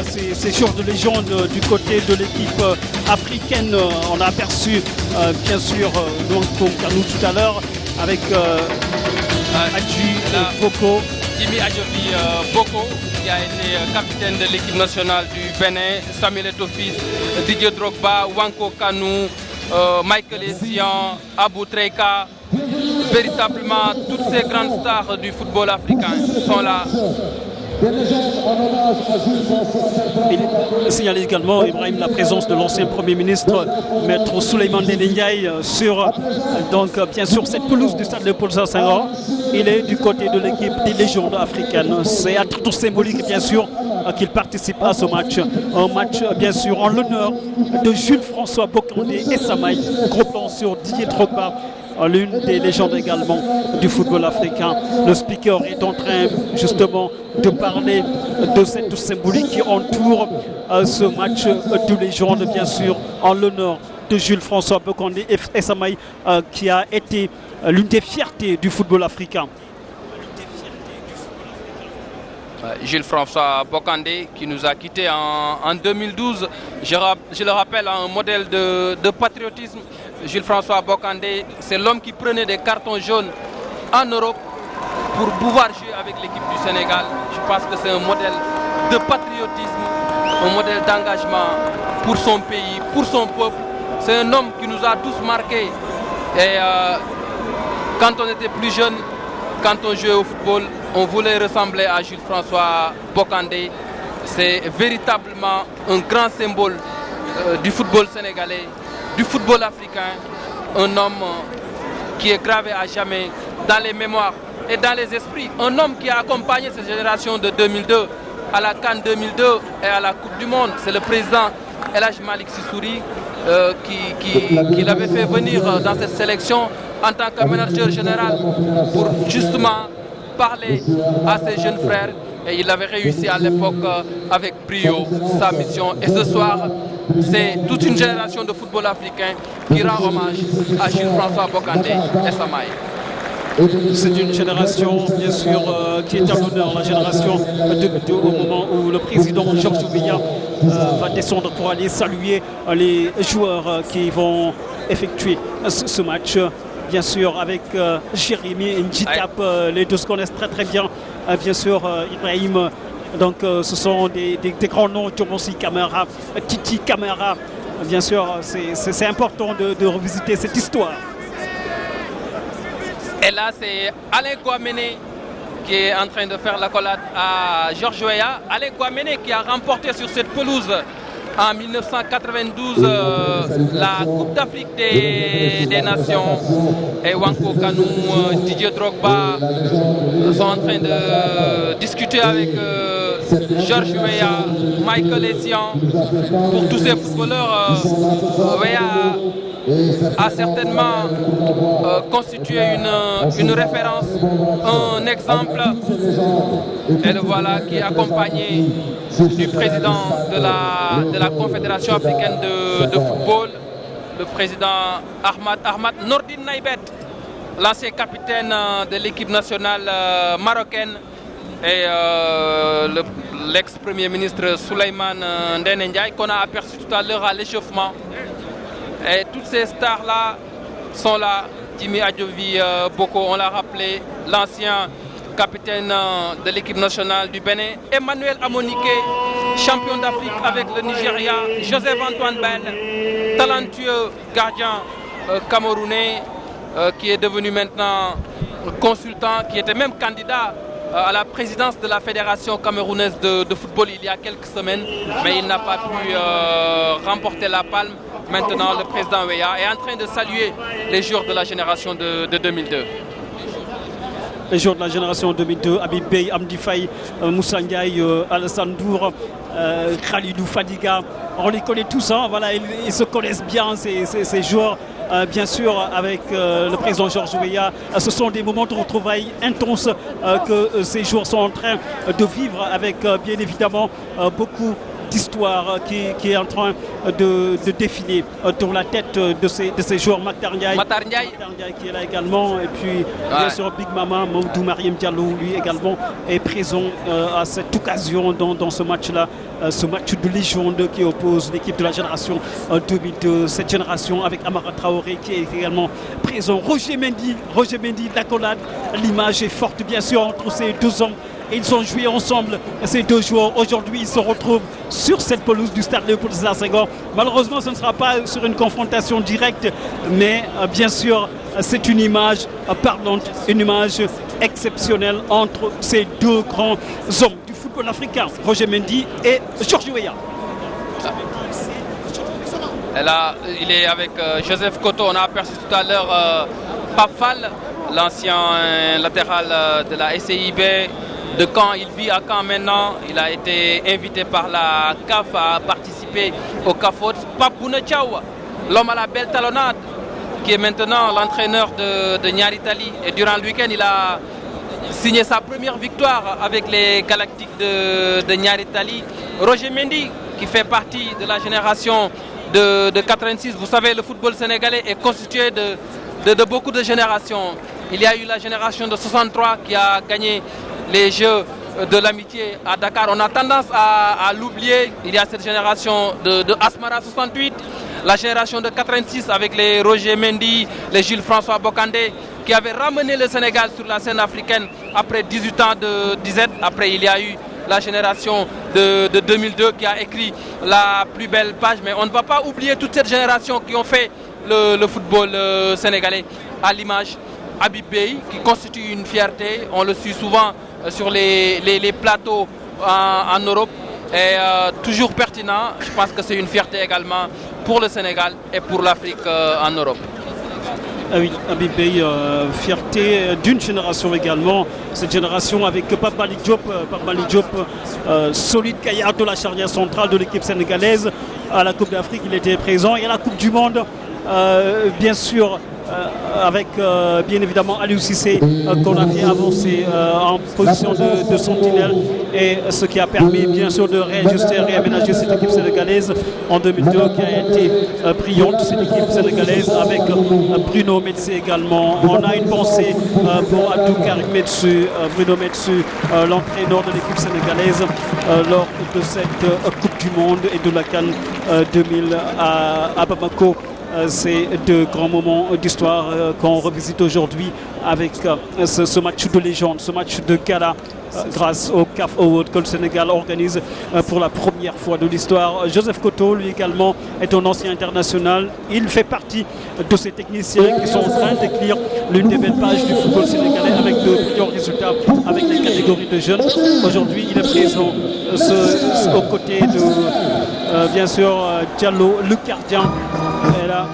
ces joueurs de légende du côté de l'équipe africaine. On a aperçu bien sûr Nwankwo Kanu tout à l'heure avec Adji Boko. Jimmy Adjovi Boko, qui a été capitaine de l'équipe nationale du Bénin, Samuel Eto'o, Didier Drogba, Nwankwo Kanu, Michael Essien, Abou Treika. Véritablement, toutes ces grandes stars du football africain sont là. Il signale également, Ibrahim, la présence de l'ancien Premier ministre, Maître Souleymane Ndéné Ndiaye, sur donc, bien sûr cette pelouse du stade Léopold Sédar Senghor. Il est du côté de l'équipe des légendes africaines. C'est à titre symbolique, bien sûr, qu'il participe à ce match. Un match, bien sûr, en l'honneur de Jules François Bocandé et Samaï. Gros plan sur Didier Drogba, l'une des légendes également du football africain. Le speaker est en train justement de parler de cette symbolique qui entoure ce match de légende, bien sûr, en l'honneur de Jules François Bocandé et Samaï, qui a été l'une des fiertés du football africain. Jules François Bocandé qui nous a quittés en 2012. Je le rappelle, un modèle de patriotisme. Jules François Bocandé, c'est l'homme qui prenait des cartons jaunes en Europe pour pouvoir jouer avec l'équipe du Sénégal. Je pense que c'est un modèle de patriotisme, un modèle d'engagement pour son pays, pour son peuple. C'est un homme qui nous a tous marqués. Et quand on était plus jeune, quand on jouait au football, on voulait ressembler à Jules François Bocandé. C'est véritablement un grand symbole du football sénégalais, du football africain. Un homme qui est gravé à jamais dans les mémoires et dans les esprits. Un homme qui a accompagné cette génération de 2002 à la CAN 2002 et à la Coupe du Monde. C'est le président El Hadji Malick Sy Souris qui l'avait fait venir dans cette sélection en tant que manager général pour justement parler à ses jeunes frères. Et il avait réussi à l'époque avec brio sa mission. Et ce soir, c'est toute une génération de football africain qui rend hommage à Jules François Bocandé et Samaï. C'est une génération, bien sûr, qui est en l'honneur, la génération au moment où le président Georges Weah va descendre pour aller saluer les joueurs qui vont effectuer ce match. Bien sûr, avec Jérémy Njitap, les deux se connaissent très très bien. Bien sûr, Ibrahim, donc ce sont des grands noms, Diomonsi Kamara, Titi Kamara. Bien sûr, c'est important de revisiter cette histoire. Et là, c'est Alain Kouamene qui est en train de faire l'accolade à Georges Weah. Alain Kouamene qui a remporté sur cette pelouse en 1992 la Coupe d'Afrique des Nations. Et Nwankwo Kanu, Didier Drogba sont en train de discuter avec Georges Weah, Michael Essien. Pour tous ces footballeurs, Weah a certainement constitué une référence, un exemple. Et le voilà qui est accompagné du président de la Confédération africaine de football, le président Ahmad Nordine Naibet, l'ancien capitaine de l'équipe nationale marocaine, et l'ex-premier ministre Souleymane Ndéné Ndiaye qu'on a aperçu tout à l'heure à l'échauffement. Et toutes ces stars-là sont là. Jimmy Adjovi Boko, on l'a rappelé, l'ancien capitaine de l'équipe nationale du Bénin. Emmanuel Amonike, champion d'Afrique avec le Nigeria. Joseph-Antoine Ben, talentueux gardien camerounais qui est devenu maintenant consultant, qui était même candidat à la présidence de la Fédération camerounaise de football il y a quelques semaines, mais il n'a pas pu remporter la palme. Maintenant, le président Weah est en train de saluer les joueurs de la génération de 2002. Les joueurs de la génération 2002, Habib Beye, Amdi Faye, Moussa Ndiaye, Alassane Dour, Khalidou Fadiga. On les connaît tous, hein, voilà, ils se connaissent bien, ces joueurs. Bien sûr, avec le président Georges Weah, ce sont des moments de retrouvailles intenses que ces joueurs sont en train de vivre avec, bien évidemment, beaucoup d'histoire qui est en train de défiler dans la tête de ces joueurs. Matar Ndiaye qui est là également, et puis bien sûr Big Mama Maoudou Mariam Diallo, lui également est présent à cette occasion dans ce match-là, ce match de légende qui oppose l'équipe de la génération 2002, cette génération avec Amara Traoré qui est également présent. Roger Mendy, l'accolade, l'image est forte bien sûr entre ces deux hommes. Ils ont joué ensemble, ces deux joueurs. Aujourd'hui, ils se retrouvent sur cette pelouse du stade Léopold Sédar Senghor. Malheureusement, ce ne sera pas sur une confrontation directe, mais bien sûr, c'est une image parlante, une image exceptionnelle entre ces deux grands hommes du football africain, Roger Mendy et Georges Weah. Et là, il est avec Joseph Koto. On a aperçu tout à l'heure Pape Fall, l'ancien latéral de la SCIB de Caen. Il vit à Caen maintenant. Il a été invité par la CAF à participer au CAFOT. Pape Bouna Thiaw, l'homme à la belle talonnade, qui est maintenant l'entraîneur de Niary Tally. Et durant le week-end, il a signé sa première victoire avec les Galactiques de Niary Tally. Roger Mendy, qui fait partie de la génération de 86. Vous savez, le football sénégalais est constitué de beaucoup de générations. Il y a eu la génération de 63 qui a gagné les Jeux de l'amitié à Dakar. On a tendance à l'oublier. Il y a cette génération de Asmara 68, la génération de 86 avec les Roger Mendy, les Jules-François Bocandé, qui avaient ramené le Sénégal sur la scène africaine après 18 ans de disette. Après, il y a eu la génération de 2002 qui a écrit la plus belle page. Mais on ne va pas oublier toute cette génération qui ont fait le football sénégalais, à l'image Habib Beye, qui constitue une fierté. On le suit souvent sur les plateaux en Europe, et toujours pertinent. Je pense que c'est une fierté également pour le Sénégal et pour l'Afrique en Europe. Ah oui, Habib Beye, fierté d'une génération également, cette génération avec Pape Malick Diop, solide caillard de la charnière centrale de l'équipe sénégalaise. À la Coupe d'Afrique, il était présent, et à la Coupe du Monde, bien sûr, avec bien évidemment Aliou Cissé, qu'on a fait avancer en position de sentinelle, et ce qui a permis bien sûr de réajuster, réaménager cette équipe sénégalaise en 2002 qui a été brillante, cette équipe sénégalaise avec Bruno Metsu également. On a une pensée pour Abdou Karim Metsu, Bruno Metsu, l'entraîneur de l'équipe sénégalaise lors de cette Coupe du Monde et de la CAN 2000 à Bamako. C'est de grands moments d'histoire qu'on revisite aujourd'hui avec ce match de légende, ce match de gala, grâce au CAF Award que le Sénégal organise pour la première fois de l'histoire. Joseph Koto, lui également, est un ancien international. Il fait partie de ces techniciens qui sont en train d'écrire l'une des belles pages du football sénégalais avec de brillants résultats avec les catégories de jeunes. Aujourd'hui, il est présent aux côtés de, bien sûr, Diallo, le gardien. Et là,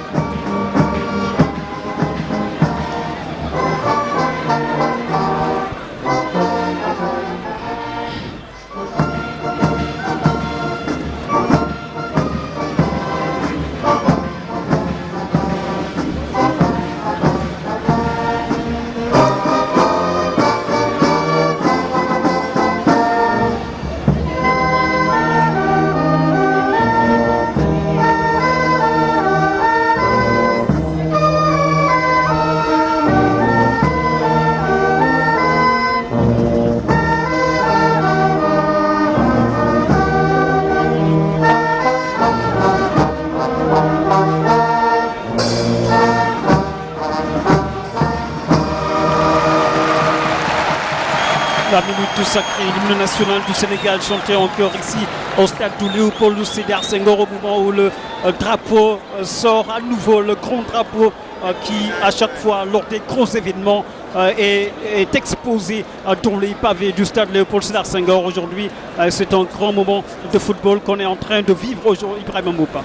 la minute du sacré, l'hymne national du Sénégal chanté en chœur ici au stade du Léopold Sédar Senghor, au moment où le drapeau sort à nouveau, le grand drapeau qui à chaque fois lors des gros événements est exposé dans les pavés du stade Léopold Sédar Senghor. Aujourd'hui, c'est un grand moment de football qu'on est en train de vivre aujourd'hui, Ibrahima Mboupa.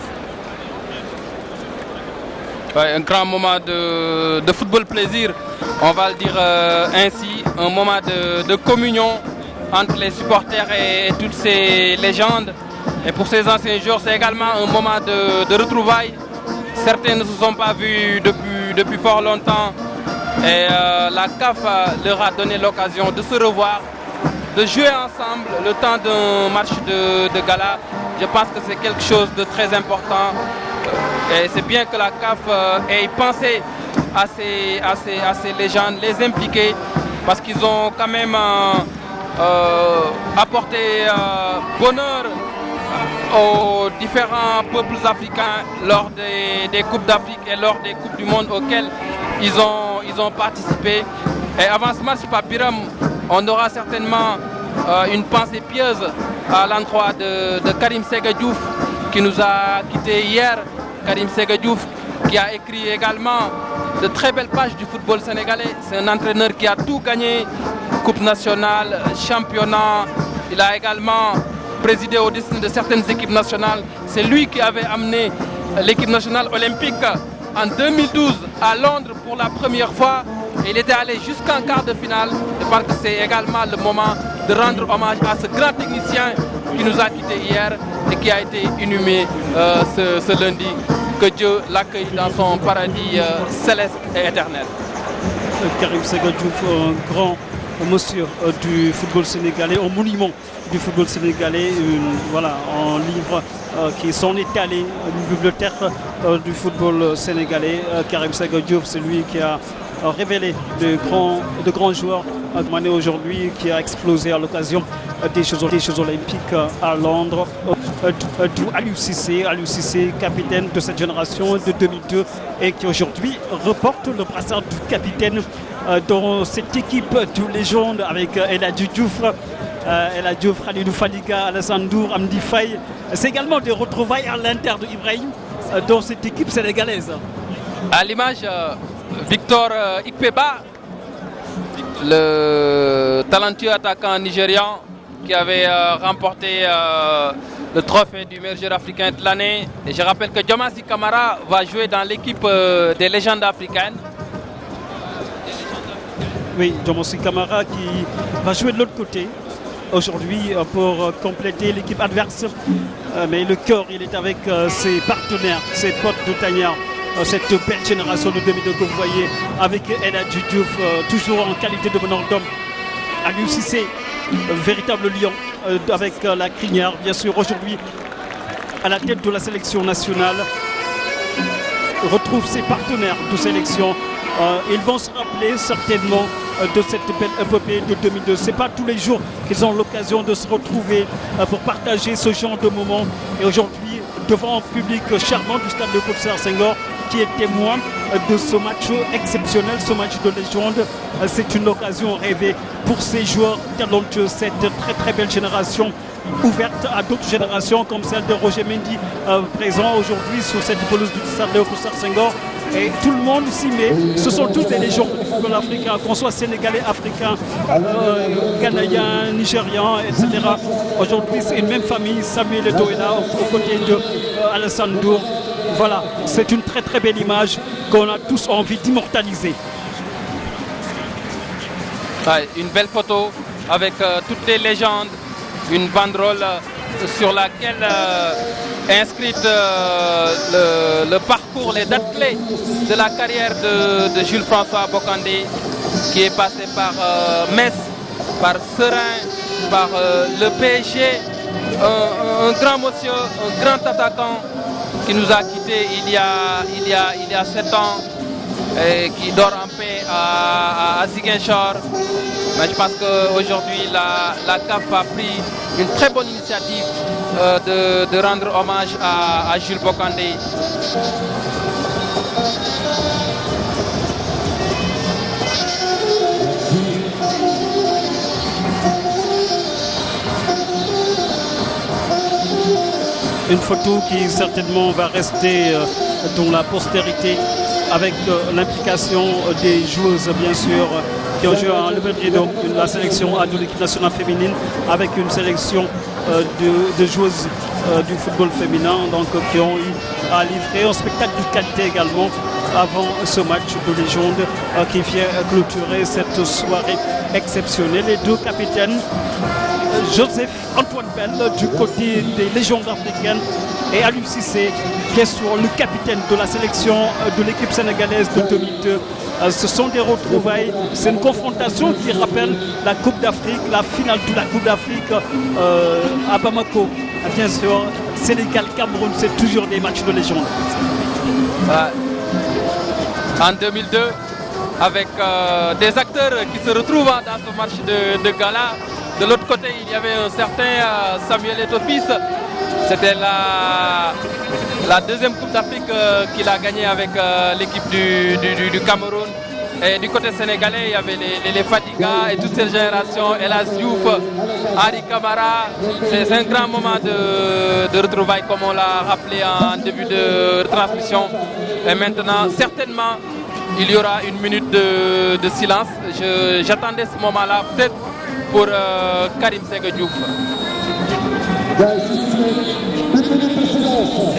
Ouais, un grand moment de football plaisir, on va le dire ainsi, un moment de communion entre les supporters et toutes ces légendes. Et pour ces anciens joueurs, c'est également un moment de retrouvailles. Certains ne se sont pas vus depuis fort longtemps, et la CAF leur a donné l'occasion de se revoir, de jouer ensemble le temps d'un match de gala. Je pense que c'est quelque chose de très important. Et c'est bien que la CAF ait pensé à ces légendes, les impliquer, parce qu'ils ont quand même apporté bonheur aux différents peuples africains lors des Coupes d'Afrique et lors des Coupes du Monde auxquelles ils ont participé. Et avant ce match, Papiram, on aura certainement une pensée pieuse à l'endroit de Karim Séga Diouf qui nous a quittés hier. Karim Séga Diouf qui a écrit également de très belles pages du football sénégalais. C'est un entraîneur qui a tout gagné, Coupe nationale, championnat. Il a également présidé au destin de certaines équipes nationales. C'est lui qui avait amené l'équipe nationale olympique en 2012 à Londres pour la première fois. Et il était allé jusqu'en quart de finale. Je pense que c'est également le moment de rendre hommage à ce grand technicien qui nous a quittés hier et qui a été inhumé ce lundi. Que Dieu l'accueille dans son paradis céleste et éternel. Karim Séga Diouf, un grand monsieur du football sénégalais, un monument du football sénégalais, voilà, un livre qui s'en est allé, une bibliothèque du football sénégalais. Karim Séga Diouf, c'est lui qui a révélé de grands joueurs aujourd'hui, qui a explosé à l'occasion des Jeux Olympiques à Londres. Aliou Cissé, capitaine de cette génération de 2002 et qui aujourd'hui reporte le brassard du capitaine dans cette équipe de légende avec El Hadji Diouf, Khalidou Fadiga, Alassane Ndour, Amdi Faye. C'est également des retrouvailles à l'Inter de Ibrahim dans cette équipe sénégalaise. À l'image, Victor Ikpeba, le talentueux attaquant nigérian qui avait remporté le trophée du meilleur joueur africain de l'année. Et je rappelle que Diomansy Kamara va jouer dans l'équipe des légendes africaines. Oui, Diomansy Kamara qui va jouer de l'autre côté aujourd'hui pour compléter l'équipe adverse. Mais le cœur, il est avec ses partenaires, ses potes de Tania. Cette belle génération de 2002 que vous voyez avec El Hadji Diouf, toujours en qualité de meneur d'homme. Aliou Cissé, véritable lion avec la crinière, bien sûr, aujourd'hui à la tête de la sélection nationale. Retrouve ses partenaires de sélection. Ils vont se rappeler certainement de cette belle épopée de 2002. Ce n'est pas tous les jours qu'ils ont l'occasion de se retrouver pour partager ce genre de moments. Et aujourd'hui, devant un public charmant du stade Léopold Sédar Senghor, qui est témoin de ce match exceptionnel, ce match de légende. C'est une occasion rêvée pour ces joueurs talentueux, cette très belle génération ouverte à d'autres générations comme celle de Roger Mendy, présent aujourd'hui sur cette pelouse du stade Léopold Sédar Senghor. Et tout le monde s'y met. Ce sont tous des légendes du football africain, qu'on soit sénégalais, africain, ghanéen, nigérian, etc. Aujourd'hui, c'est une même famille. Samuel Eto'o est là, aux côtés de Alassane Ndour. Voilà, c'est une très belle image qu'on a tous envie d'immortaliser. Ouais, une belle photo avec toutes les légendes, une banderole sur laquelle est inscrite le parcours, les dates clés de la carrière de Jules François Bocandé, qui est passé par Metz, par Seraing, par le PSG. Un grand monsieur, un grand attaquant qui nous a quittés il y a 7 ans et qui dort en paix à Ziguinchor. Mais je pense qu'aujourd'hui la CAF a pris une très bonne initiative de rendre hommage à Jules Bocandé. Une photo qui certainement va rester dans la postérité avec l'implication des joueuses bien sûr qui ont joué en Level Rideau, la sélection de l'équipe nationale féminine avec une sélection de joueuses du football féminin donc, qui ont eu à livrer un spectacle de qualité également avant ce match de légende qui vient clôturer cette soirée exceptionnelle. Les deux capitaines, Joseph Antoine Bell du côté des légendes africaines et Aliou Cissé qui est sur le capitaine de la sélection de l'équipe sénégalaise de 2002. Ce sont des retrouvailles, c'est une confrontation qui rappelle la Coupe d'Afrique, la finale de la Coupe d'Afrique à Bamako, bien sûr, Sénégal-Cameroun, c'est toujours des matchs de légende. En 2002, avec des acteurs qui se retrouvent dans ce match de gala. De l'autre côté, il y avait un certain Samuel Eto'o-Fils. C'était la deuxième Coupe d'Afrique qu'il a gagnée avec l'équipe du Cameroun. Et du côté sénégalais, il y avait les Fadiga et toute cette génération, Elas Diouf, Henri Camara. C'est un grand moment de retrouvailles, comme on l'a rappelé en début de transmission. Et maintenant, certainement, il y aura une minute de silence. J'attendais ce moment-là, peut-être pour Karim Ségue Diouf.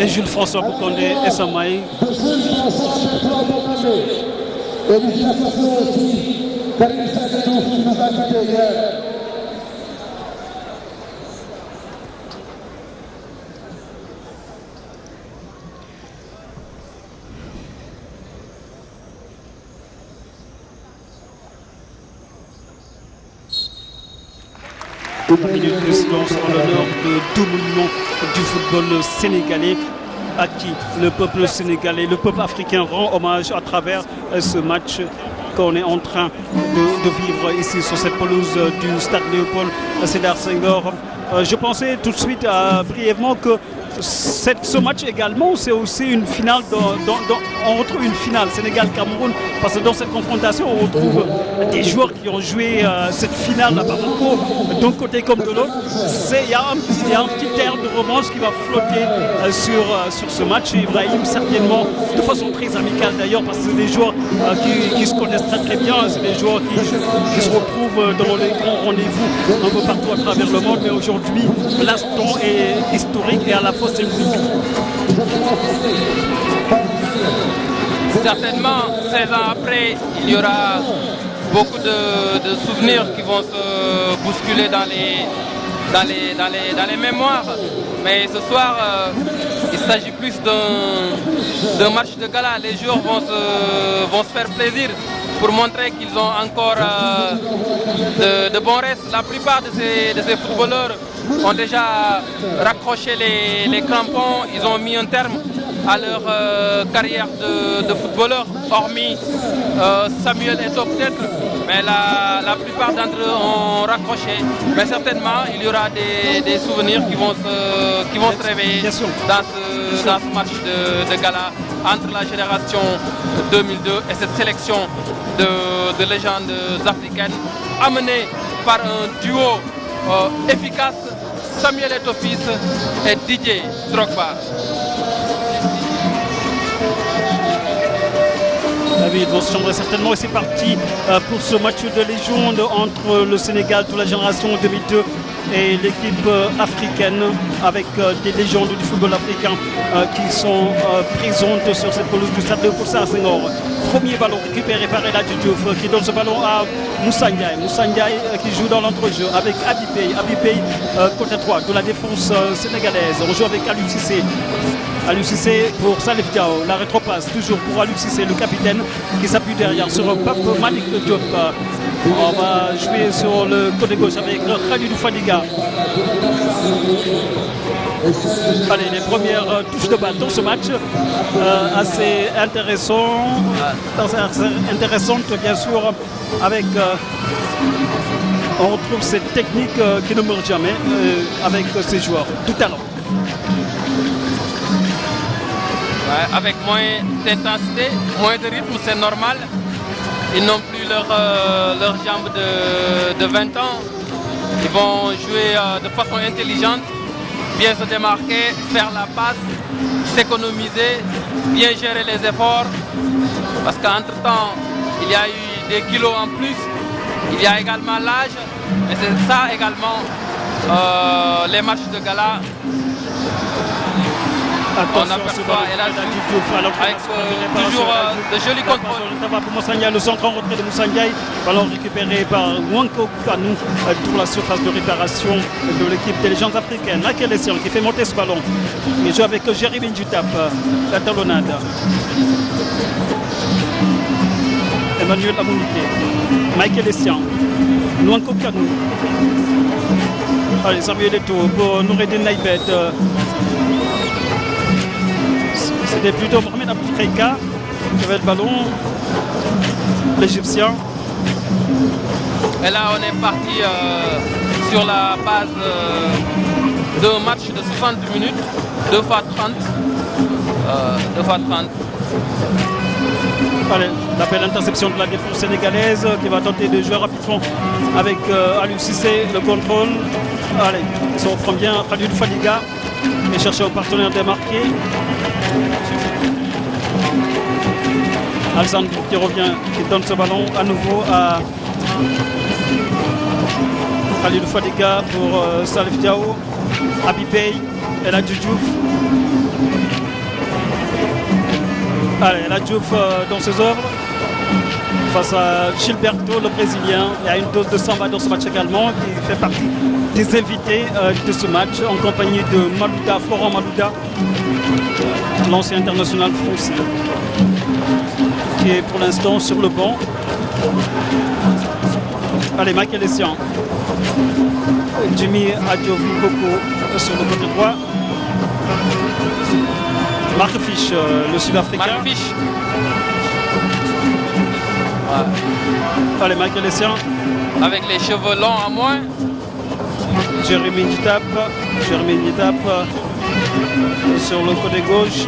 Et Jules-François Bocandé et Samaï. Et félicitations aussi, Karim Ségue Diouf qui nous a quittés hier. Une minute de silence en l'honneur de deux monuments du football sénégalais à qui le peuple sénégalais, le peuple africain rend hommage à travers ce match qu'on est en train de vivre ici sur cette pelouse du stade Léopold Sédar Senghor. Je pensais tout de suite brièvement que ce match également, c'est aussi une finale, on retrouve une finale Sénégal-Cameroun, parce que dans cette confrontation, on retrouve des joueurs qui ont joué cette finale à Bamako, d'un côté comme de l'autre. Il y a un petit air de revanche qui va flotter sur ce match. Ibrahim, certainement, de façon très amicale d'ailleurs, parce que c'est des joueurs qui se connaissent très bien, c'est des joueurs qui se retrouvent dans les grands rendez-vous un peu partout à travers le monde, mais aujourd'hui, l'instant est historique et à la fois symbolique. Certainement, 16 ans après, il y aura beaucoup de souvenirs qui vont se bousculer dans les mémoires. Mais ce soir, il s'agit plus d'un match de gala. Les joueurs vont se faire plaisir pour montrer qu'ils ont encore de bons restes. La plupart de ces footballeurs ont déjà raccroché les crampons, ils ont mis un terme à leur carrière de footballeur, hormis Samuel Eto'o peut-être, mais la plupart d'entre eux ont raccroché. Mais certainement, il y aura des souvenirs qui vont se réveiller dans ce match de gala entre la génération 2002 et cette sélection de légendes africaines amenée par un duo efficace, Samuel Eto'o-Fils et Didier Drogba. David vont se changer certainement et c'est parti pour ce match de légende entre le Sénégal de la génération 2002 et l'équipe africaine avec des légendes du football africain qui sont présentes sur cette pelouse du stade Léopold Sédar Senghor. Premier ballon récupéré par Eladji Diouf qui donne ce ballon à Moussa Ndiaye. Moussa Ndiaye qui joue dans l'entrejeu avec Habib Beye côté droit de la défense sénégalaise. On joue avec Aliou Cissé. Aliou Cissé pour Salif Diao. La rétropasse toujours pour Aliou Cissé, le capitaine qui s'appuie derrière sur Pape Malick Diop. On va jouer sur le côté gauche avec Khalidou Fadiga. Allez, les premières touches de balle dans ce match, assez intéressantes bien sûr, avec on retrouve cette technique qui ne meurt jamais avec ces joueurs, tout talent. Ouais, avec moins d'intensité, moins de rythme, c'est normal. Ils n'ont plus leurs jambes de 20 ans. Ils vont jouer de façon intelligente, bien se démarquer, faire la passe, s'économiser, bien gérer les efforts. Parce qu'entre-temps, il y a eu des kilos en plus. Il y a également l'âge. Et c'est ça également les matchs de gala. On aperçoit Eladji Diouf avec toujours de jolis contrôles. Le centre en retrait de Moussa Ndiaye. Ballon récupéré par Nwankwo Kanu pour la surface de réparation de l'équipe des légendes africaines. Michael Essien qui fait monter ce ballon. Il joue avec Jérémy Njutap. La talonnade. Emmanuel Amounike. Michael Essien. Nwankwo Kanu. Allez, Samuel Eto'o pour Noureddine Naïbet. C'était plutôt Mohamed Abdelkaïka qui avait le ballon, l'Égyptien. Et là, on est parti sur la base d'un match de 60 minutes, 2 fois 30. 2 fois 30. Allez, la belle interception de la défense sénégalaise qui va tenter de jouer rapidement avec Aliou Cissé, le contrôle. Allez, ils se reprend bien Khalidou Fadiga et chercher un partenaire démarqué. Alexandre qui revient, qui donne ce ballon à nouveau à Khalidou Fadiga pour Salif Diao, Abibey et la Djouf. Allez, la Djouf dans ses œuvres face à Gilberto, le Brésilien. Il y a une dose de samba dans ce match également qui fait partie des invités de ce match en compagnie de Malouda, Florent Malouda, l'ancien international français, qui est pour l'instant sur le banc. Allez, Michael Essien, Jimmy Adjovi Boko sur le côté droit. Marc Fisch, le Sud-Africain. Marc Fisch. Ouais. Allez, Michael Essien. Avec les cheveux longs à moins. Jérémy Nitap sur le côté gauche.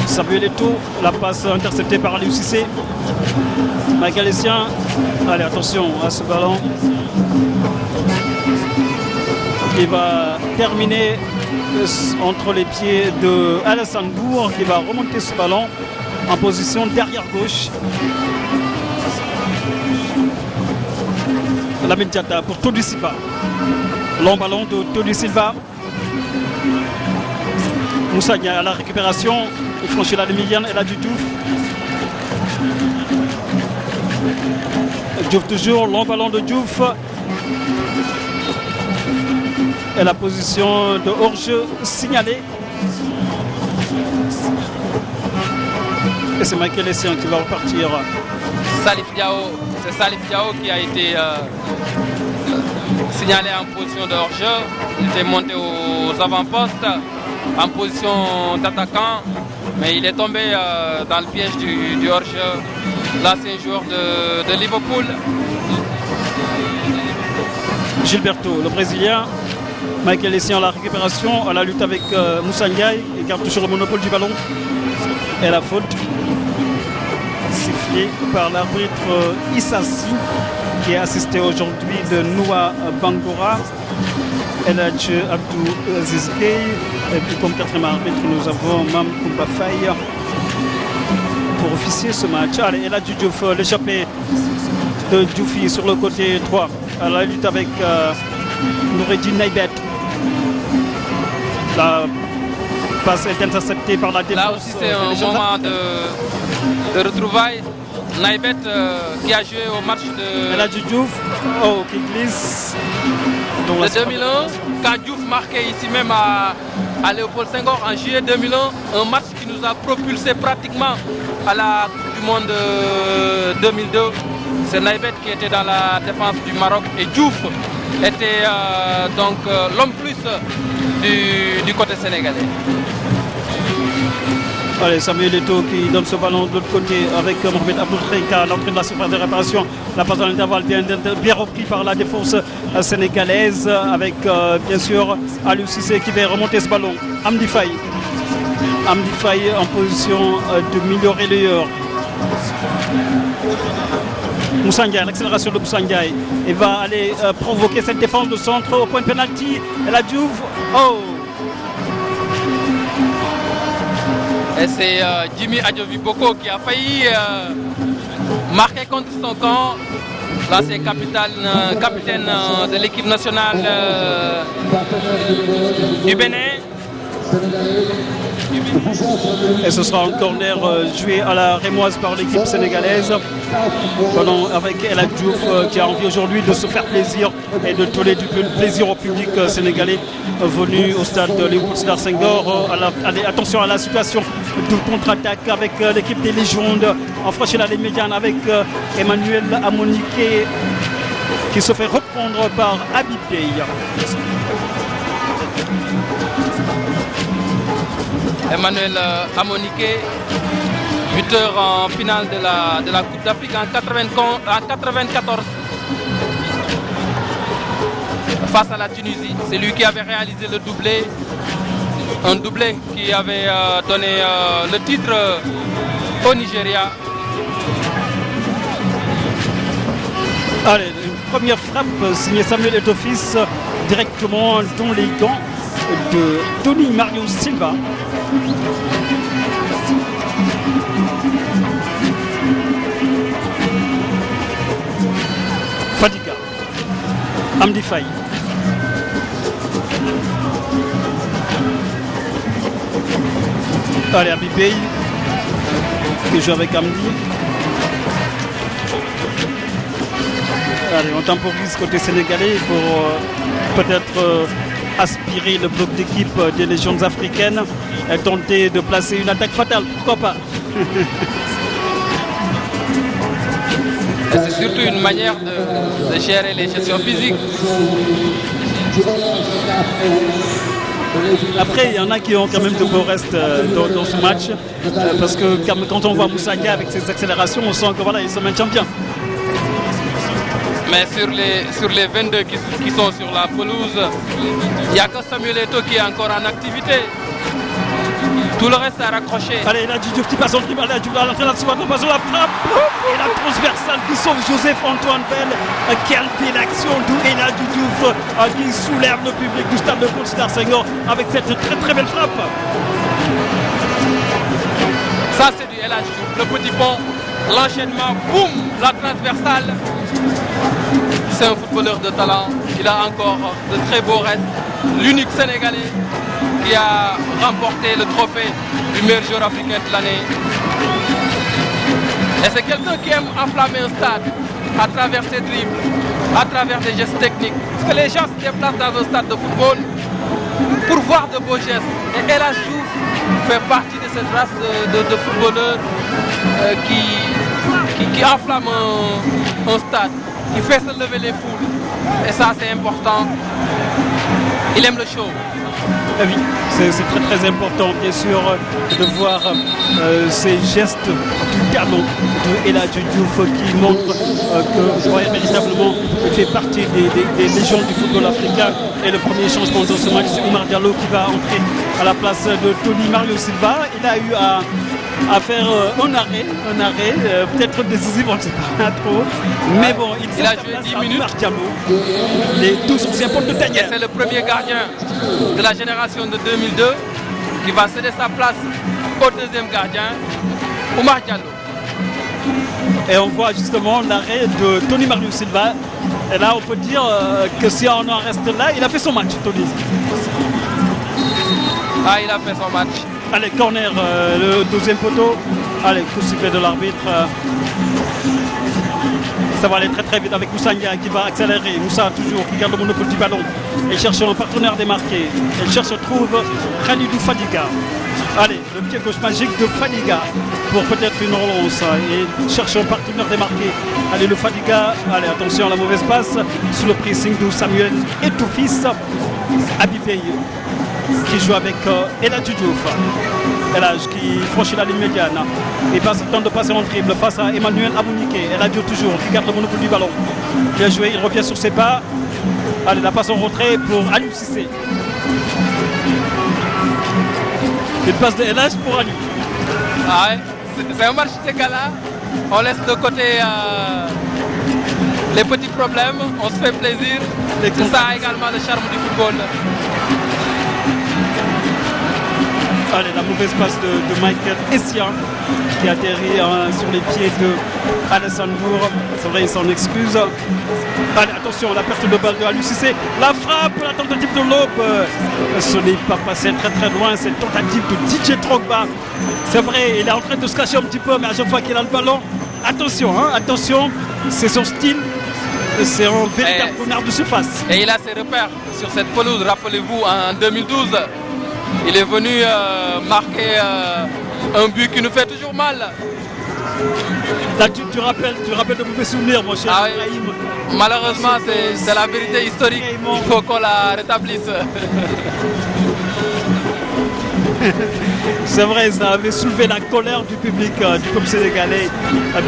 Samuel Eto'o, la passe interceptée par Aliou Cissé. Michael Essien. Allez, attention à ce ballon. Il va terminer entre les pieds de Alassane Bour qui va remonter ce ballon en position derrière gauche. Lamine Diatta pour Todou Silva. Long ballon de Todou Silva. Moussa Ndiaye à la récupération. Il franchit la demi-ligne et là du Diouf. Diouf toujours, long ballon de Diouf. Et la position de hors-jeu signalée. Et c'est Michael Essien qui va repartir. Salif Diao, c'est Salif Diao qui a été signalé en position de hors-jeu. Il était monté aux avant-postes en position d'attaquant, mais il est tombé dans le piège du hors-jeu. Là, c'est un joueur de Liverpool. Gilberto, le Brésilien. Michael Essien à la récupération, à la lutte avec Moussa Ndiaye. Il garde toujours le monopole du ballon. Et la faute sifflée par l'arbitre Issassi, qui est assisté aujourd'hui de Noua Bangora. Eladj Abdou Aziz Gueye. Et puis comme quatrième arbitre, nous avons Mam Koumba Faye pour officier ce match. Allez, Eladj Diouf, l'échappée de Djoufi sur le côté droit. À la lutte avec Noureddine Naibet. La passe est interceptée par la défense. Là aussi, c'est un moment de retrouvailles. Naibet qui a joué au match de... Eladj Diouf, qui glisse. De 2001, quand Diouf marquait ici même à Léopold Senghor en juillet 2001, un match qui nous a propulsé pratiquement à la Coupe du Monde 2002. C'est Naibet qui était dans la défense du Maroc et Diouf était donc l'homme plus du côté sénégalais. Allez, Samuel Eto'o qui donne ce ballon de l'autre côté avec Mohamed Abdelkaïka, l'entrée de la surface de réparation. La passe dans l'intervalle bien repris par la défense sénégalaise avec bien sûr Aliou Cissé qui va remonter ce ballon. Amdi Faye en position de milieu relayeur. Moussa Ndiaye, l'accélération de Moussa Ndiaye. Il va aller provoquer cette défense de centre au point de pénalty. Et la Diouf. Et c'est Jimmy Adjovi Boko qui a failli marquer contre son camp. Là, c'est capitaine de l'équipe nationale du Bénin. Et ce sera un corner joué à la rémoise par l'équipe sénégalaise. Ballon avec Eladj Diouf qui a envie aujourd'hui de se faire plaisir et de donner du plaisir au public sénégalais venu au stade de Léopold Sédar Senghor. Attention à la situation de contre-attaque avec l'équipe des Légendes. En franchit la ligne médiane avec Emmanuel Amonike qui se fait reprendre par Abibey. Emmanuel Amonike, buteur en finale de la Coupe d'Afrique en 94 face à la Tunisie. C'est lui qui avait réalisé le doublé, un doublé qui avait donné le titre au Nigeria. Allez, une première frappe signée Samuel Eto'o-Fils directement dans les gants de Tony Mario Silva. Fadiga, Amdi Faye. Allez, Abibey qui joue avec Amdi. Allez, on temporise côté sénégalais pour peut-être aspirer le bloc d'équipe des légions africaines et tenter de placer une attaque fatale, pourquoi pas. C'est surtout une manière de gérer les gestions physiques. Après, il y en a qui ont quand même de beaux restes dans ce match, parce que quand on voit Moussaka avec ses accélérations, on sent que voilà, il se maintient bien. Mais sur les 22 qui sont sur la pelouse, il n'y a que Samuel Eto'o qui est encore en activité. Tout le reste a raccroché. Allez, là, Diouf qui passe en dribble, là, Diouf à l'entrée, là, sur la frappe. Et la transversale qui sauve Joseph-Antoine Bell. Quelle belle action de Ela Diouf qui soulève le public du stade de Paul Sédar Senghor avec cette très très belle frappe. Ça, c'est du Ela Diouf. Le petit pont, l'enchaînement, boum, la transversale. C'est un footballeur de talent. Il a encore de très beaux restes. L'unique Sénégalais qui a remporté le trophée du meilleur joueur africain de l'année. Et c'est quelqu'un qui aime enflammer un stade à travers ses dribbles, à travers des gestes techniques. Parce que les gens se déplacent dans un stade de football pour voir de beaux gestes. Et El Hadji Diouf fait partie de cette race de footballeurs qui enflamme un stade, qui fait se lever les foules. Et ça, c'est important. Il aime le show. Ah oui, c'est très très important bien sûr de voir ces gestes du talent de El Hadji Diouf qui montrent que véritablement il fait partie des légions du football africain. Et le premier changement dans ce match, c'est Oumar Diallo qui va entrer à la place de Tony Mario Silva. Il a eu à faire un arrêt peut-être décisif, on ne sait pas trop. Mais bon, il a joué 10 minutes. Oumar Diallo, les tous anciens porte de tanière. C'est le premier gardien de la génération de 2002 qui va céder sa place au deuxième gardien, Oumar Diallo. Et on voit justement l'arrêt de Tony Mario Silva. Et là, on peut dire que si on en reste là, il a fait son match, Tony. Ah, il a fait son match. Allez, corner, le deuxième poteau. Allez, coup sifflé de l'arbitre. Ça va aller très très vite avec Moussa Nia qui va accélérer. Moussa toujours qui garde le monopole du ballon. Il cherche un partenaire démarqué. Il trouve Khalidou Fadiga. Allez, le pied gauche magique de Fadiga pour peut-être une relance. Et il cherche un partenaire démarqué. Allez, le Fadiga. Allez, attention à la mauvaise passe. Sous le pressing de Samuel Eto'o-Fils. Abibey qui joue avec El Hadji Diouf. El Hadji qui franchit la ligne médiane. Il tente de passer en dribble face à Emmanuel Amounike. El Hadji toujours qui garde le monopole du ballon. Bien joué, il revient sur ses pas. Allez, la passe en retrait pour Aliou Cissé. Une passe de El Hadji pour Aliou. Ah ouais, c'est un match de gala. On laisse de côté les petits problèmes, on se fait plaisir. C'est ça également le charme du football. Allez, la mauvaise passe de Michael Essien qui atterrit sur les pieds de Alassane Bour. C'est vrai, il s'en excuse. Allez, attention, la perte de balle de Aliou Cissé. La frappe, la tentative de l'aube. Ce n'est pas passé très très loin. Cette tentative de Didier Drogba. C'est vrai, il est en train de se cacher un petit peu, mais à chaque fois qu'il a le ballon, attention, hein, attention, c'est son style. C'est un véritable connard de surface. Et il a ses repères sur cette pelouse. Rappelez-vous, en 2012, il est venu marquer un but qui nous fait toujours mal. Là, tu rappelles de mauvais souvenirs, mon cher Ibrahim. Malheureusement, c'est la vérité historique. Il faut qu'on la rétablisse. C'est vrai, ça avait soulevé la colère du public du peuple sénégalais.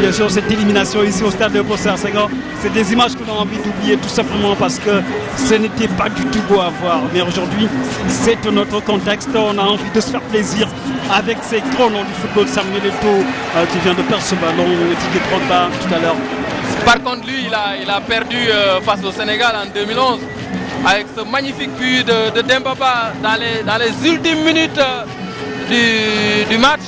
Bien sûr, cette élimination ici au stade Léopold Sédar Senghor, c'est des images que l'on a envie d'oublier tout simplement parce que ce n'était pas du tout beau à voir. Mais aujourd'hui, c'est notre contexte. On a envie de se faire plaisir avec ces grands noms du football. Samuel Eto'o qui vient de perdre ce ballon, Didier Drogba tout à l'heure. Par contre, lui, il a perdu face au Sénégal en 2011 avec ce magnifique but de Dembaba dans les ultimes minutes du match.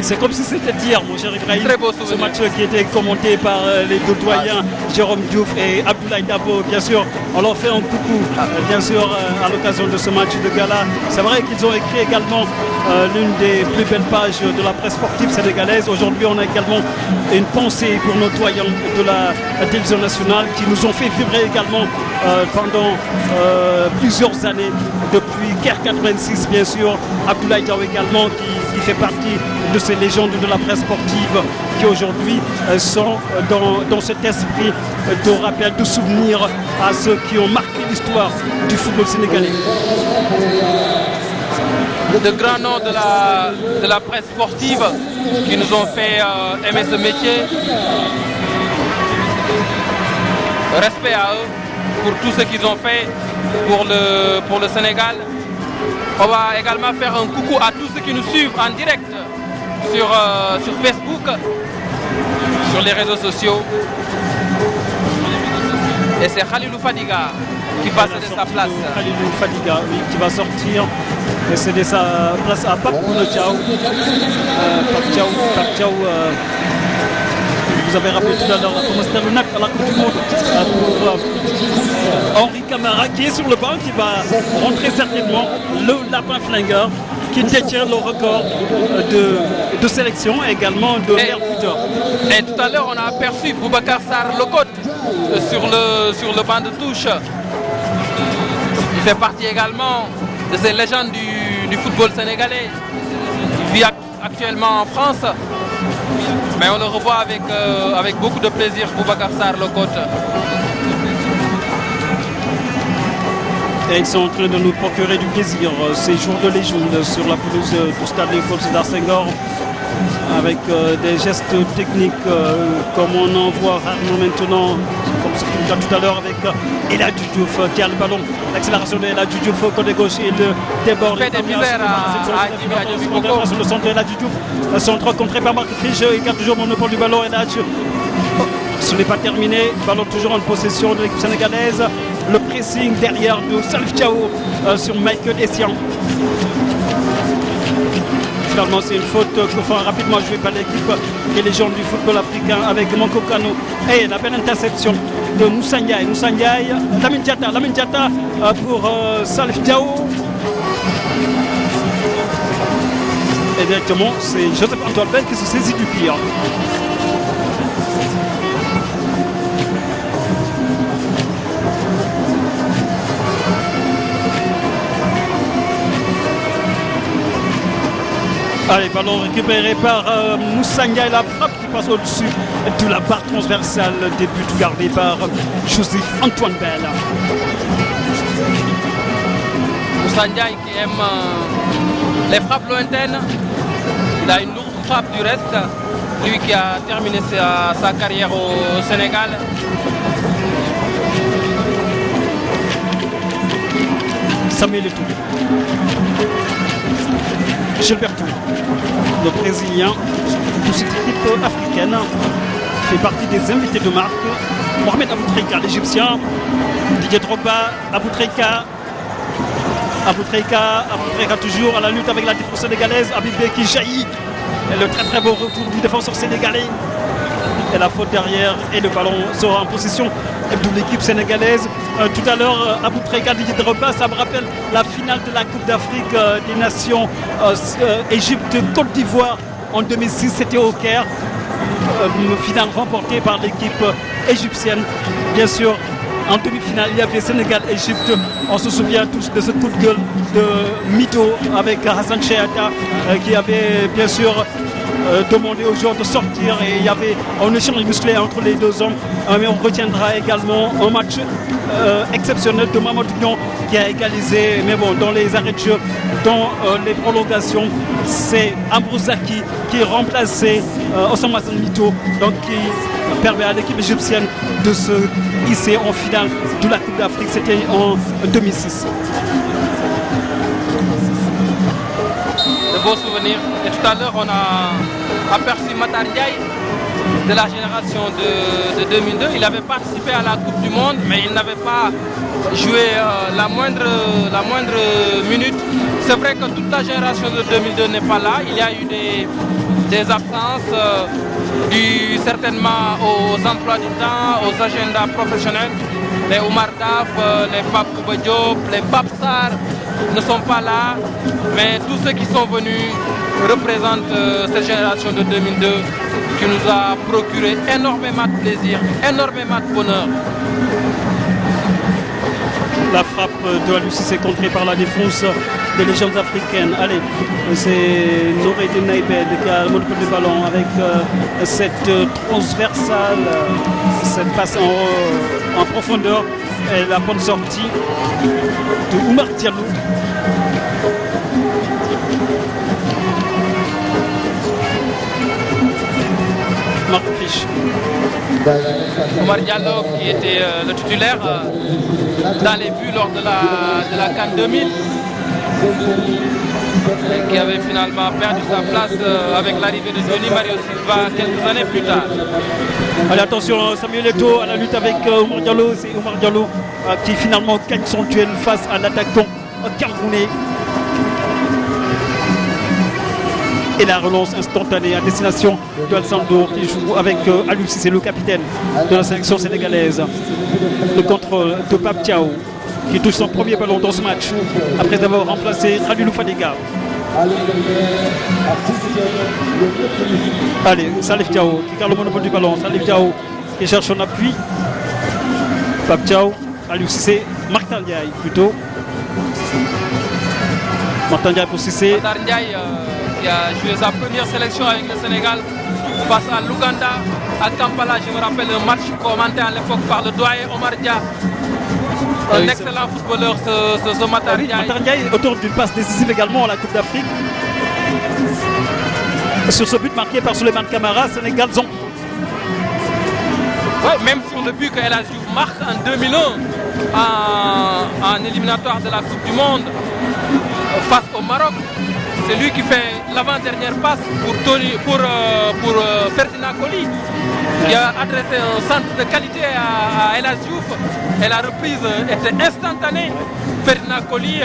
C'est comme si c'était hier, mon cher Ibrahim. Très beau souvenir. Ce match qui était commenté par les deux doyens, Jérôme Diouf et Abdoulaye Dabo. Bien sûr, on leur fait un coucou, bien sûr, à l'occasion de ce match de gala. C'est vrai qu'ils ont écrit également l'une des plus belles pages de la presse sportive sénégalaise. Aujourd'hui, on a également une pensée pour nos doyens de la télévision nationale qui nous ont fait vibrer également pendant plusieurs années, depuis Caire 86, bien sûr. Abdoulaye Dabo également qui fait partie de ces légendes de la presse sportive qui aujourd'hui sont dans cet esprit de rappel, de souvenir à ceux qui ont marqué l'histoire du football sénégalais. De grands noms de la presse sportive qui nous ont fait aimer ce métier. Respect à eux pour tout ce qu'ils ont fait pour le Sénégal. On va également faire un coucou à tous ceux qui nous suivent en direct sur Facebook, sur les réseaux sociaux. Et c'est Khalilou Fadiga qui passe de sa place. Khalilou Fadiga, oui, qui va sortir. Et c'est de sa place à Pape Diaw. Pape Diaw, vous avez rappelé tout à l'heure la fameuse terminale à la Coupe du Monde pour Henri Camara qui est sur le banc, qui va rentrer certainement le lapin flingueur qui détient le record de sélection et également de meilleur buteur. Et tout à l'heure, on a aperçu Boubacar Sarr Locotte sur le banc de touche. Il fait partie également de ces légendes du football sénégalais. Il vit actuellement en France, mais on le revoit avec beaucoup de plaisir, Boubacar Sarr Locotte. Et ils sont en train de nous procurer du plaisir ces jours de légende sur la pelouse du stade Léopold Sédar Senghor avec des gestes techniques comme on en voit rarement maintenant, comme ce qu'on a tout à l'heure avec El Hadji Diouf qui a le ballon, l'accélération de El Hadji Diouf côté gauche, il déborde. Il fait des misères à Adjimi Boko. Sur le centre El Hadji Diouf, centre contré par Marc Fige, il garde toujours le monopole du ballon. El Hadji, ce n'est pas terminé, ballon toujours en possession de l'équipe sénégalaise. Le pressing derrière de Salif Diao sur Michael Essien. Finalement, c'est une faute que font rapidement jouer par l'équipe qui est légende du football africain avec Manko Kano. Et la belle interception de Moussa Ndiaye. Moussa Ndiaye, Lamine Diatta pour Salif Diao. Et directement, c'est Joseph-Antoine Bell qui se saisit du pire. Allez, ballon récupéré par Moussa Ndiaye, la frappe qui passe au-dessus de la barre transversale, début gardé par Joseph-Antoine Bell. Moussa Ndiaye qui aime les frappes lointaines, il a une lourde frappe du reste, lui qui a terminé sa carrière au Sénégal. Samuel Eto'o. Gilberto, le Brésilien de cette équipe africaine, fait partie des invités de marque. Mohamed Aboutreika, l'Égyptien. Didier Drogba, Aboutreika toujours à la lutte avec la défense sénégalaise. Habibé qui jaillit. Et le très très beau retour du défenseur sénégalais. Et la faute derrière et le ballon sera en possession de l'équipe sénégalaise. Tout à l'heure, Aboutreika, Didier Drogba, ça me rappelle la finale de la Coupe d'Afrique des Nations Égypte-Côte d'Ivoire en 2006, c'était au Caire. Finale remportée par l'équipe égyptienne. Bien sûr, en demi-finale, il y avait Sénégal-Égypte. On se souvient tous de ce coup de gueule de Mito avec Hassan Chehata qui avait bien sûr demandé aux joueurs de sortir et il y avait un échange musclé entre les deux hommes. Mais on retiendra également un match exceptionnel de Mamadou Niang qui a égalisé. Mais bon, dans les arrêts de jeu, dans les prolongations, c'est Ambrosaki qui remplaçait Osama Sanmito, donc qui permet à l'équipe égyptienne de se hisser en finale de la Coupe d'Afrique. C'était en 2006. De beaux souvenirs. Et tout à l'heure, on a aperçu Matar Ndiaye de la génération de 2002. Il avait participé à la Coupe du Monde, mais il n'avait pas joué la moindre minute. C'est vrai que toute la génération de 2002 n'est pas là. Il y a eu des absences dues certainement aux emplois du temps, aux agendas professionnels. Les Oumar Daf, les Pape Kouba Diop, les Pape Sarr ne sont pas là, mais tous ceux qui sont venus représentent cette génération de 2002 qui nous a procuré énormément de plaisir, énormément de bonheur. La frappe de Aliou Cissé contrée par la défense des légendes africaines. Allez, c'est Noureddine Naïbed qui a le monopole du ballon avec cette transversale, cette passe en profondeur et la bonne sortie de Oumar Diallo. Marc Fiche. Oumar Diallo qui était le titulaire dans les buts lors de la CAN 2000 et qui avait finalement perdu sa place avec l'arrivée de Johnny Mario Silva quelques années plus tard. Allez, attention, Samuel Eto'o à la lutte avec Oumar Diallo. C'est Oumar Diallo qui finalement gagne son duel face à l'attaquant camerounais. Et la relance instantanée à destination de Alessandro qui joue avec Aliou Cissé, le capitaine de la sélection sénégalaise. Le contrôle de Pape Thiaw qui touche son premier ballon dans ce match après avoir remplacé Khalilou Fadiga. Allez, Salif Diao qui garde le monopole du ballon. Salif Diao qui cherche son appui. Pape Thiaw, Aliou Cissé, Matar Ndiaye plutôt. Matar Ndiaye pour Cissé. Matar Ndiaye qui a joué sa première sélection avec le Sénégal face à l'Ouganda, à Kampala. Je me rappelle un match commenté à l'époque par le doyen Omar Dia. Un excellent footballeur, ce Matar Ndiaye. Matar Ndiaye, auteur d'une passe décisive également à la Coupe d'Afrique. Sur ce but marqué par Souleymane Camara, Sénégal zone. Ouais, même sur le but que El Hadji Diouf marque en 2001 en éliminatoire de la Coupe du Monde face au Maroc. C'est lui qui fait l'avant-dernière passe pour Ferdinand Coly, qui a adressé un centre de qualité à El Hadji Diouf. Et la reprise était instantanée. Ferdinand Coly,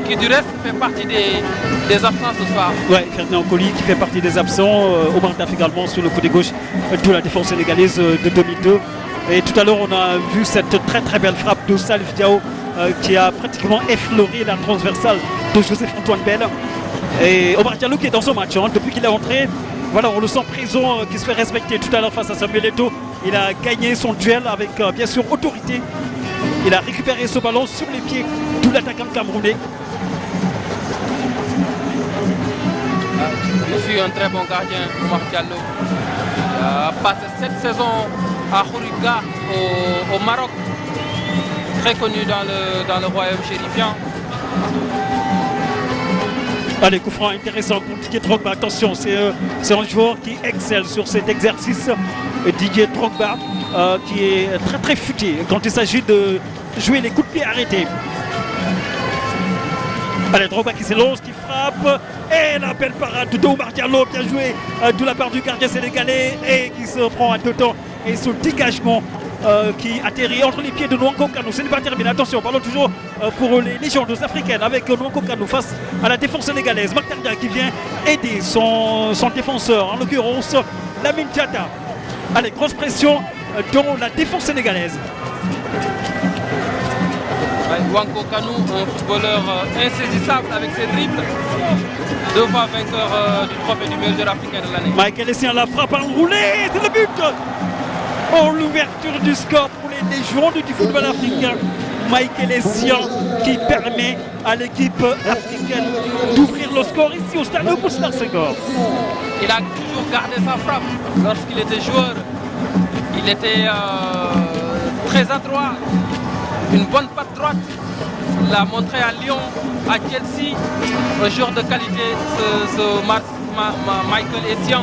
qui du reste fait partie des absents ce soir. Oui, Ferdinand Coly qui fait partie des absents. Omar Daf également sur le côté gauche de la défense sénégalaise de 2002. Et tout à l'heure, on a vu cette très très belle frappe de Salif Diao qui a pratiquement effleuré la transversale de Joseph-Antoine Bell. Et Omar Diallo qui est dans son match, hein, depuis qu'il est entré, voilà, on le sent présent, qui se fait respecter tout à l'heure face à Samuel Eto'o. Il a gagné son duel avec bien sûr autorité. Il a récupéré ce ballon sur les pieds de l'attaquant camerounais. Je suis un très bon gardien, Omar Diallo. Il a passé cette saison à Khouribga au Maroc, très connu dans le royaume chérifien. Allez, coup franc intéressant pour Didier Drogba. Attention, c'est un joueur qui excelle sur cet exercice. Didier Drogba qui est très très futé quand il s'agit de jouer les coups de pied arrêtés. Allez, Drogba qui s'élance, qui frappe. Et la belle parade de Oumar Diallo, bien joué de la part du gardien sénégalais. Et qui se prend à deux temps. Et ce dégagement qui atterrit entre les pieds de Nwankwo Kanu. Ce n'est pas terminé. Attention, ballon toujours pour les légendes africaines avec Nwankwo Kanu face à la défense sénégalaise. Matar Ndiaye qui vient aider son défenseur, en l'occurrence Lamine Diatta. Allez, grosse pression dans la défense sénégalaise. Nwankwo Kanu, un footballeur insaisissable avec ses dribbles. 2 fois vainqueur du trophée du meilleur africain de l'année. Michael Essien la frappe enroulée, c'est le but. Oh, l'ouverture du score pour les légendes du football africain. Michael Essien qui permet à l'équipe africaine d'ouvrir le score ici au stade Léopold Sédar Senghor. Il a toujours gardé sa frappe lorsqu'il était joueur. Il était très adroit, une bonne patte droite. Il l'a montré à Lyon, à Chelsea, un joueur de qualité, Michael Essien,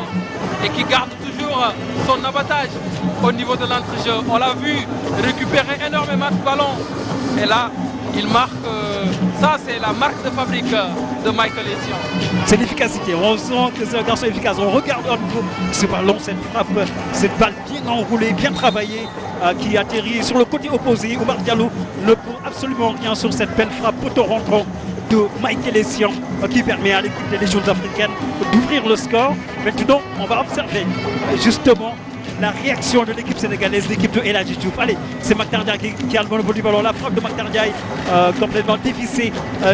et qui garde toujours son avantage au niveau de l'entrejeu. On l'a vu récupérer énormément de ballons. Et là, il marque. Ça, c'est la marque de fabrique de Michael Essien. C'est l'efficacité. On sent que c'est un garçon efficace. On regarde à nouveau ce ballon, cette frappe, cette balle bien enroulée, bien travaillée, qui atterrit sur le côté opposé. Oumar Diallo ne peut absolument rien sur cette belle frappe poteau rentrant de Michael Essien qui permet à l'équipe des Légions africaines d'ouvrir le score. Maintenant, on va observer justement la réaction de l'équipe sénégalaise, l'équipe de El Hadji Diouf. Allez, c'est Mactar Ndiaye qui a le monopole du ballon. La frappe de Mactar Ndiaye complètement dévissée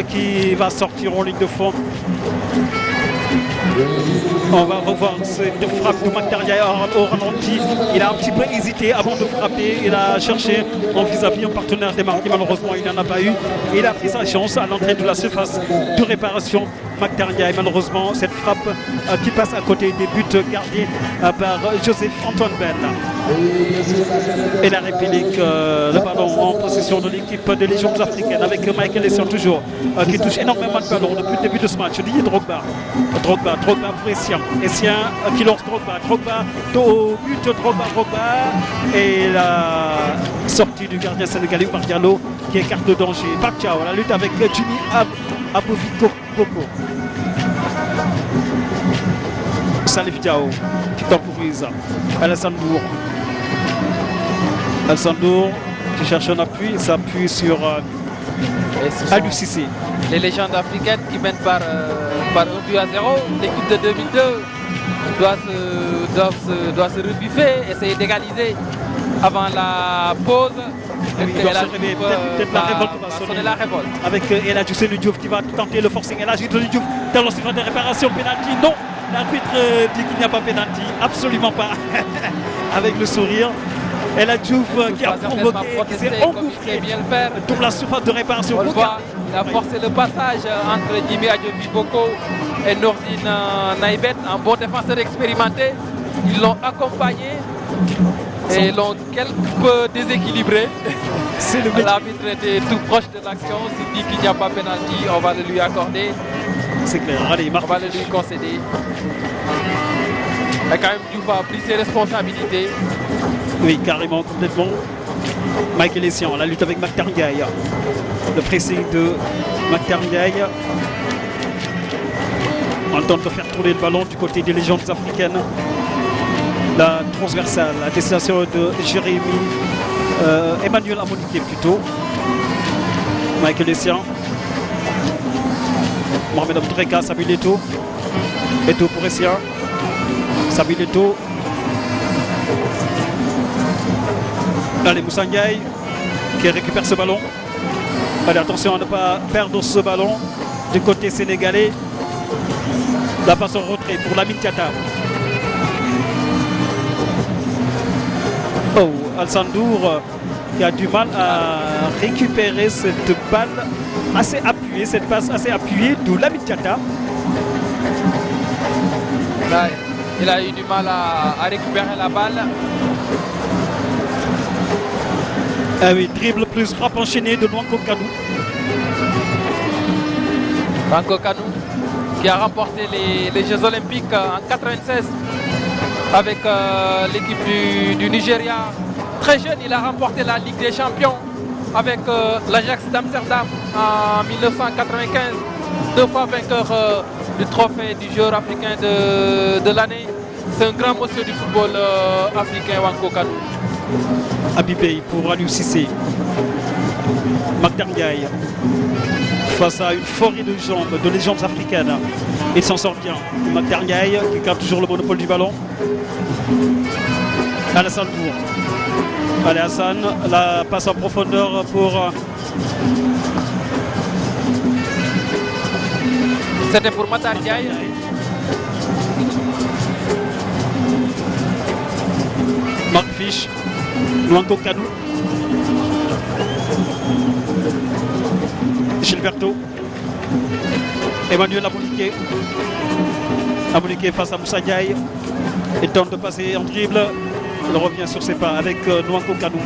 qui va sortir en ligne de fond. On va revoir cette frappe de Mactar Ndiaye au ralenti. Il a un petit peu hésité avant de frapper. Il a cherché en vis-à-vis un partenaire démarqué. Malheureusement, il n'en a pas eu. Il a pris sa chance à l'entrée de la surface de réparation. Mactar Ndiaye, malheureusement, cette frappe qui passe à côté des buts gardés par Joseph Antoine Ben. Et la réplique, le ballon en possession de l'équipe des Légions africaines avec Michael Essien toujours qui touche énormément de ballons depuis le début de ce match. Didier Drogba pour Essien. Essien qui lance Drogba au but, Drogba et la sortie du gardien sénégalais Oumar Diallo qui écarte le danger. Pape la lutte avec Jimmy Aboviko Boko. Salif Diao qui temporise. Alassane Ndour qui cherche un appui, s'appuie sur Aliou Cissé. Les légendes africaines qui mènent par 1 but à 0. L'équipe de 2002 doit se rebuffer, essayer d'égaliser avant la pause. Peut-être la révolte va sonner. La révolte. Avec El Hadji Diouf qui va tenter le forcing. El Hadji Diouf dans le sifflet de réparation, pénalty. Non, l'arbitre dit qu'il n'y a pas pénalty. Absolument pas. Avec le sourire. El Hadji Diouf qui a provoqué, qui s'est engouffré dans la surface de réparation. On le voit, il a forcé le passage entre Jimmy Aboviko et Nordine Naïbet, un bon défenseur expérimenté. Ils l'ont accompagné et l'ont quelque peu déséquilibré. L'arbitre était tout proche de l'action. S'il dit qu'il n'y a pas pénalty, on va le lui accorder. C'est clair. Allez, on va le lui concéder. Mais quand même, Diouf a pris ses responsabilités. Oui, carrément, complètement. Michael Essien, la lutte avec Mactar Ndiaye. Le pressing de Mactar Ndiaye. On tente de faire tourner le ballon du côté des légendes africaines. La transversale, la destination de Jérémy Emmanuel Amonike plutôt. Michael Essien. Mohamed Abdoureka, Samuel Eto'o. Eto'o pour Essien. Samuel Eto'o. Allez, Moussa Ndiaye qui récupère ce ballon. Allez, attention à ne pas perdre ce ballon du côté sénégalais. La passe en retrait pour Lamine Diatta. Oh, Alassane Ndour qui a du mal à récupérer cette balle assez appuyée, cette passe assez appuyée de Lamine Diatta. Il a eu du mal à récupérer la balle. Ah oui, dribble plus frappe enchaînée de Nwanko Kanu. Nwanko Kanu qui a remporté les Jeux Olympiques en 1996 avec l'équipe du Nigeria. Très jeune, il a remporté la Ligue des Champions avec l'Ajax d'Amsterdam en 1995. 2 fois vainqueur du trophée du joueur africain de l'année. C'est un grand monsieur du football africain, Nwanko Kanu. Abibey pour Aliou Cissé. Mactar Ndiaye face à une forêt de jambes de légendes africaines. Il s'en sort bien. Mactar Ndiaye qui garde toujours le monopole du ballon. Alassane Ndour. Allez, Hassan, la passe en profondeur pour... C'était pour Mactar Ndiaye. Marc Fisch. Nwanko Kanu. Gilberto. Emmanuel Aboulike. Aboulike face à Moussa Ndiaye. Il tente de passer en dribble. Il revient sur ses pas avec Nwanko Kanou.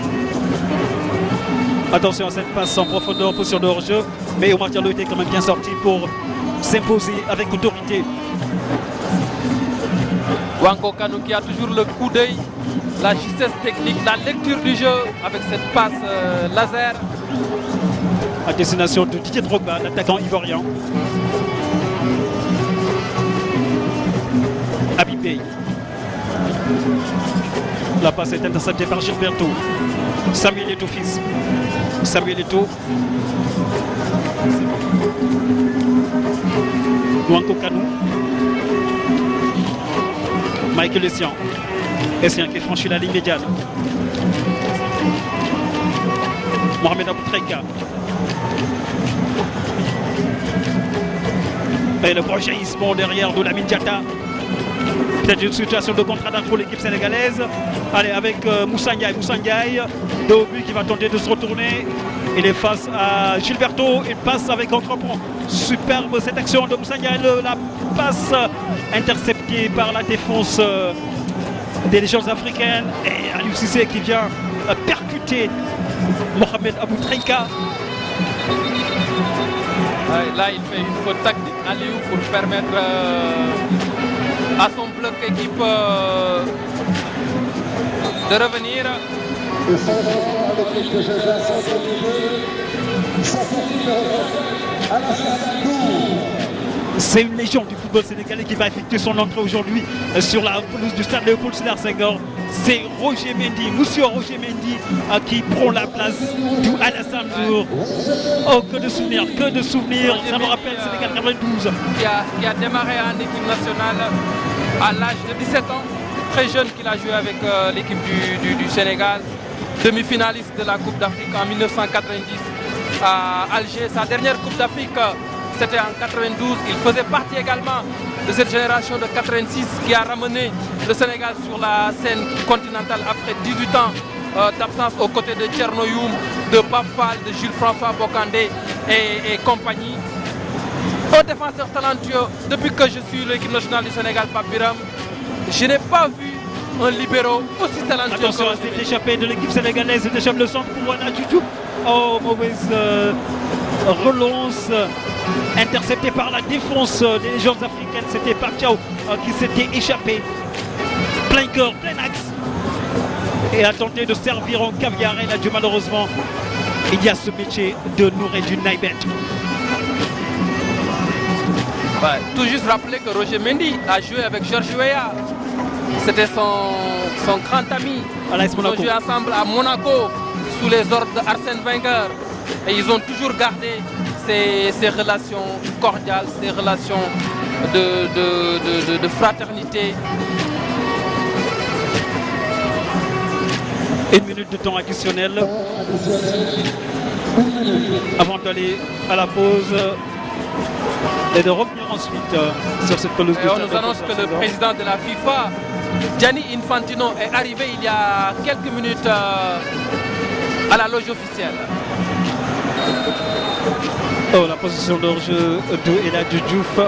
Attention à cette passe en profondeur, position de hors-jeu. Mais Omar Diallo était quand même bien sorti pour s'imposer avec autorité. Nwanko Kanou qui a toujours le coup d'œil, la justesse technique, la lecture du jeu avec cette passe laser. À destination de Didier Drogba, l'attaquant ivoirien. Abibé. La passe est interceptée par Gilberto. Samuel Eto'o fils. Samuel Eto'o. Nwanko Kanou. Michael Essien. Essien qui franchit la ligne médiane. Mohamed Aboutrika. Et le projaillissement derrière de Lamine Diatta. Peut-être une situation de contre-attaque pour l'équipe sénégalaise. Allez, avec Moussa Ndiaye. Moussa Ndiaye, dos but qui va tenter de se retourner. Il est face à Gilberto. Il passe avec contre-pont. Superbe cette action de Moussa Ndiaye. La passe interceptée par la défense des légions africaines. Et Aliou Cissé qui vient percuter Mohamed Aboutrika. Là, il fait une faute tactique, Aliou, pour permettre à son bloc équipe de revenir. C'est une légende du football sénégalais qui va effectuer son entrée aujourd'hui sur la pelouse du stade Léopold Sédar Senghor. C'est Roger Mendy, monsieur Roger Mendy, qui prend la place du Alassane Ndour. Oh, que de souvenirs, que de souvenirs. Ça me rappelle Sénégal 92. Qui a démarré en équipe nationale à l'âge de 17 ans. Très jeune qu'il a joué avec l'équipe du Sénégal. Demi-finaliste de la Coupe d'Afrique en 1990 à Alger. Sa dernière Coupe d'Afrique, c'était en 92. Il faisait partie également de cette génération de 86 qui a ramené le Sénégal sur la scène continentale après 18 ans d'absence aux côtés de Thierno Youm, de Pape Fall, de Jules-François Bocandé et compagnie. Un défenseur talentueux. Depuis que je suis l'équipe nationale du Sénégal, Pape Biram, je n'ai pas vu un libéro aussi talentueux. Attention à cette échappée de l'équipe sénégalaise. Il échappe le centre pour Wana Djoudjou. Oh, mauvaise relance. Intercepté par la défense des légions africaines. C'était Pacquiao qui s'était échappé. Plein cœur, plein axe. Et a tenté de servir en caviar. Et là, Dieu, malheureusement, il y a ce métier de Noureddine Naïbet. Tout juste rappeler que Roger Mendy a joué avec Georges Weah. C'était son grand ami. Ils ont joué ensemble à Monaco sous les ordres d'Arsène Wenger. Et ils ont toujours gardé ces relations cordiales, ces relations de fraternité. Une minute de temps additionnel avant d'aller à la pause et de revenir ensuite sur cette pelouse. Et on nous annonce que le président de la FIFA, Gianni Infantino, est arrivé il y a quelques minutes à la loge officielle. Oh, la position de hors-jeu de El Hadji Diouf.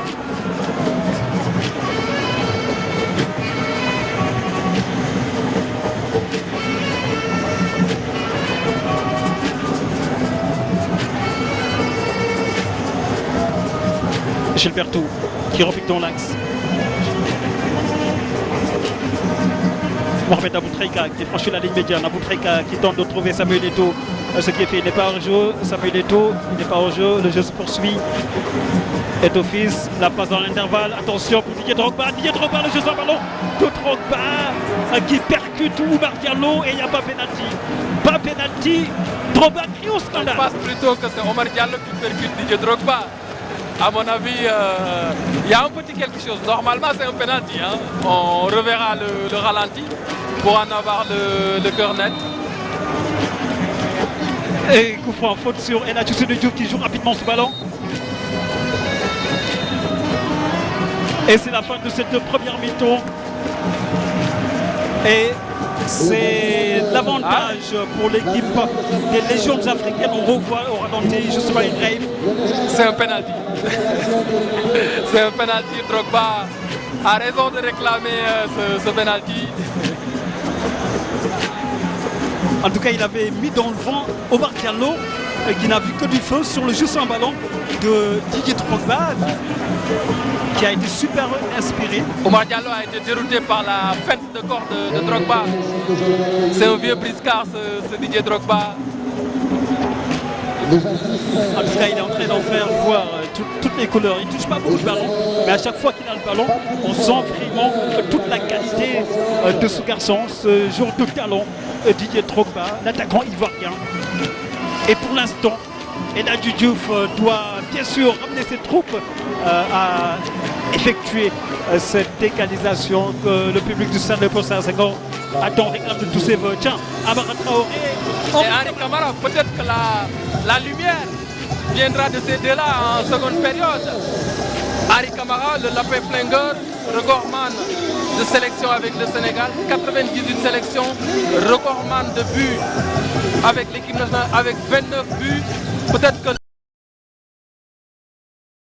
Gilberto qui repique dans l'axe. Mohamed Aboutrika qui franchit la ligne médiane. Aboutrika qui tente de trouver Samuel Eto'o. Ce qui est fait, il n'est pas hors jeu. Samuel Eto'o, il n'est pas hors jeu. Le jeu se poursuit. Eto'o fils, la passe dans l'intervalle. Attention pour Didier Drogba. Didier Drogba, le jeu sans ballon de Drogba qui percute Oumar Diallo et il n'y a pas pénalty. Pas pénalty. Drogba crie au scandale. Je pense plutôt que c'est Omar Diallo qui percute Didier Drogba. À mon avis, il y a un petit quelque chose. Normalement, c'est un penalty. Hein. On reverra le ralenti pour en avoir le cœur net. Et coup franc, faute sur El Hadji Diouf qui joue rapidement ce ballon. Et c'est la fin de cette première mi-temps. Et C'est l'avantage pour l'équipe des Légions africaines. On revoit au ralenti justement Ibrahim. C'est un penalty. C'est un penalty. Drogba a raison de réclamer ce penalty. En tout cas, il avait mis dans le vent Omar Diallo, qui n'a vu que du feu sur le jeu sans ballon de Didier Drogba, qui a été super inspiré. Omar Diallo a été dérouté par la fête de corps de Drogba. C'est un vieux briscard, ce Didier Drogba. En tout cas, il est en train d'en faire voir toutes les couleurs. Il ne touche pas beaucoup de ballon, mais à chaque fois qu'il a le ballon, on sent vraiment toute la qualité de ce garçon, ce joueur de talent, Didier Drogba, l'attaquant ivoirien. Et pour l'instant, El Hadji Diouf doit bien sûr ramener ses troupes à effectuer cette égalisation que le public du Stade Léopold Sédar Senghor attend, réclame de tous ses voeux. Tiens, Amara Traoré. Et Henri Camara, peut-être que la lumière viendra de ces deux-là en seconde période. Henri Camara, le lapin flingueur, recordman de sélection avec le Sénégal, 98 sélections, recordman de buts avec l'équipe nationale avec 29 buts. Peut-être que